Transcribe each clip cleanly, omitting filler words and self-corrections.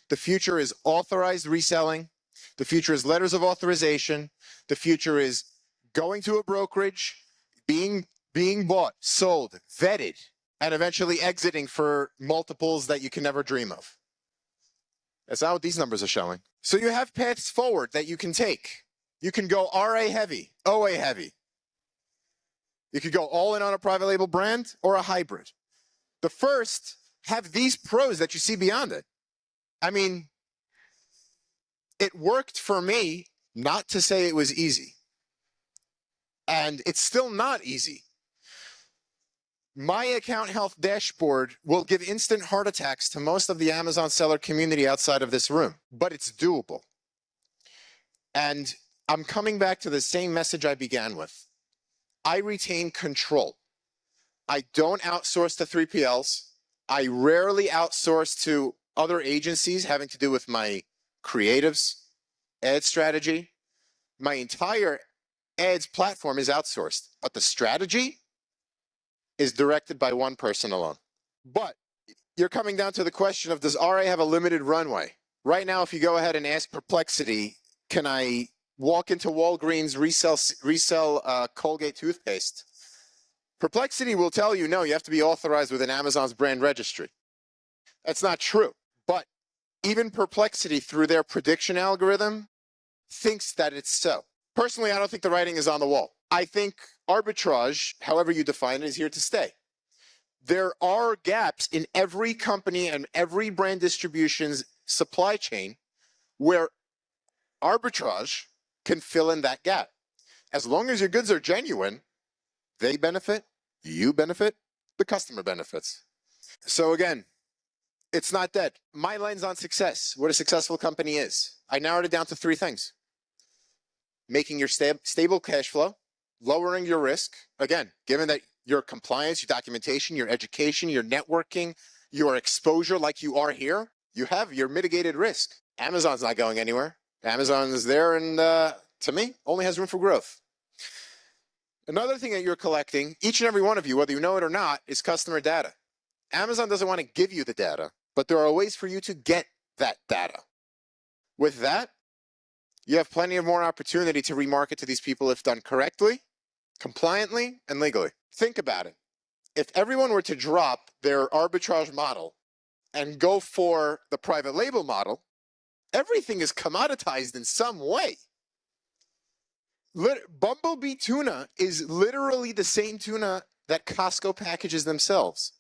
The future is authorized reselling. The future is letters of authorization. The future is going to a brokerage, being bought, sold, vetted, and eventually exiting for multiples that you can never dream of. That's not what these numbers are showing. So you have paths forward that you can take. You can go RA heavy, OA heavy. You could go all in on a private label brand or a hybrid. The first have these pros that you see beyond it. I mean, it worked for me, not to say it was easy. And it's still not easy. My account health dashboard will give instant heart attacks to most of the Amazon seller community outside of this room, but it's doable. And I'm coming back to the same message I began with. I retain control. I don't outsource to 3PLs. I rarely outsource to other agencies having to do with my creatives, ad strategy. My entire ads platform is outsourced, but the strategy is directed by one person alone. But you're coming down to the question of, does RA have a limited runway? Right now, if you go ahead and ask Perplexity, can I walk into Walgreens, resell Colgate toothpaste? Perplexity will tell you, no, you have to be authorized with an Amazon's brand registry. That's not true. But even Perplexity, through their prediction algorithm, thinks that it's so. Personally, I don't think the writing is on the wall. I think arbitrage, however you define it, is here to stay. There are gaps in every company and every brand distribution's supply chain where arbitrage can fill in that gap. As long as your goods are genuine, they benefit, you benefit, the customer benefits. So again, it's not dead. My lens on success, what a successful company is, I narrowed it down to 3 things. Making your stable cash flow, lowering your risk. Again, given that your compliance, your documentation, your education, your networking, your exposure like you are here, you have your mitigated risk. Amazon's not going anywhere. Amazon is there and to me, only has room for growth. Another thing that you're collecting, each and every one of you, whether you know it or not, is customer data. Amazon doesn't want to give you the data, but there are ways for you to get that data. With that, you have plenty of more opportunity to remarket to these people if done correctly, compliantly, and legally. Think about it. If everyone were to drop their arbitrage model and go for the private label model, everything is commoditized in some way. Bumblebee tuna is literally the same tuna that Costco packages themselves.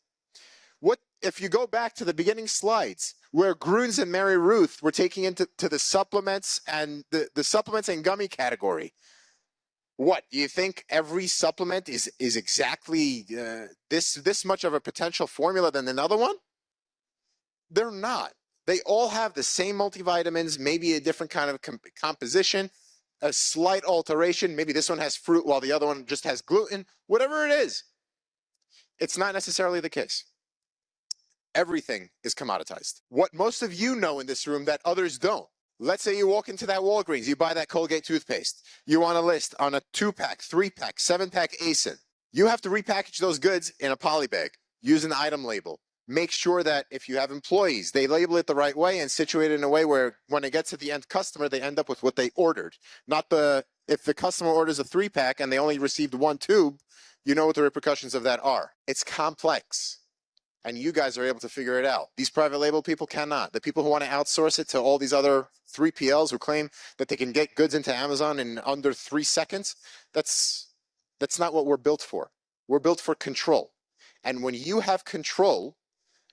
What if you go back to the beginning slides where Grunes and Mary Ruth were taking into the supplements and the supplements and gummy category? What, do you think every supplement is exactly this much of a potential formula than another one? They're not. They all have the same multivitamins, maybe a different kind of composition, a slight alteration. Maybe this one has fruit while the other one just has gluten. Whatever it is, it's not necessarily the case. Everything is commoditized. What most of you know in this room that others don't. Let's say you walk into that Walgreens, you buy that Colgate toothpaste. You want a list on a 2-pack, 3-pack, 7-pack ASIN. You have to repackage those goods in a poly bag. Use an item label. Make sure that if you have employees, they label it the right way and situate it in a way where when it gets to the end customer, they end up with what they ordered. Not if the customer orders a 3-pack and they only received 1 tube, you know what the repercussions of that are. It's complex. And you guys are able to figure it out. These private label people cannot. The people who want to outsource it to all these other 3PLs who claim that they can get goods into Amazon in under 3 seconds, that's not what we're built for. We're built for control. And when you have control,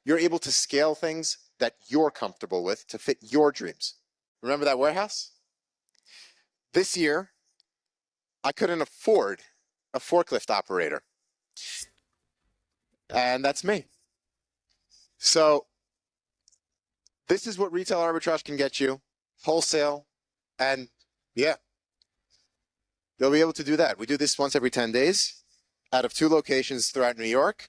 you're able to scale things that you're comfortable with to fit your dreams. Remember that warehouse? This year, I couldn't afford a forklift operator. And that's me. So this is what retail arbitrage can get you, wholesale, and yeah, they'll be able to do that. We do this once every 10 days out of 2 locations throughout New York.